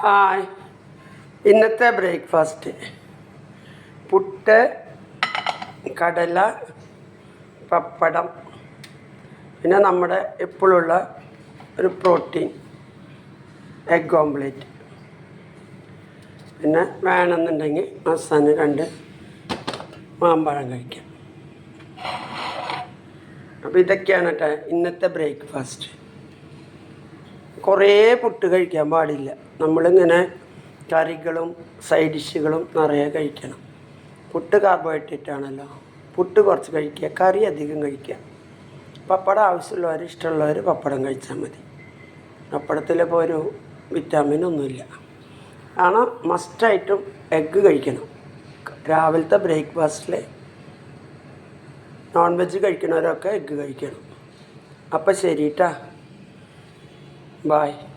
Hi, ഇന്നത്തെ breakfast puttu, കടല, പപ്പടം, പിന്നെ നമ്മുടെ എപ്പോഴുള്ള ഒരു പ്രോട്ടീൻ എഗ് ഓംപ്ലേറ്റ്, പിന്നെ വേണമെന്നുണ്ടെങ്കിൽ അവസാനം 2 മാമ്പഴം കഴിക്കാം. അപ്പോൾ ഇതൊക്കെയാണ് കേട്ടോ ഇന്നത്തെ ബ്രേക്ക്ഫാസ്റ്റ്. കുറേ പുട്ട് കഴിക്കാൻ പാടില്ല. നമ്മളിങ്ങനെ കറികളും സൈഡ് ഡിഷുകളും നിറയെ കഴിക്കണം. പുട്ട് കാർബോഹൈഡ്രേറ്റ് ആണല്ലോ. പുട്ട് കുറച്ച് കഴിക്കുക, കറി അധികം കഴിക്കുക. പപ്പടം ആവശ്യമുള്ളവർ, ഇഷ്ടമുള്ളവർ പപ്പടം കഴിച്ചാൽ മതി. പപ്പടത്തിലിപ്പോൾ ഒരു വിറ്റാമിനൊന്നുമില്ല. കാരണം മസ്റ്റായിട്ടും എഗ്ഗ് കഴിക്കണം. രാവിലത്തെ ബ്രേക്ക്ഫാസ്റ്റിൽ നോൺ വെജ് കഴിക്കുന്നവരൊക്കെ എഗ്ഗ് കഴിക്കണം. അപ്പം ശരി കേട്ടോ, ബായ്.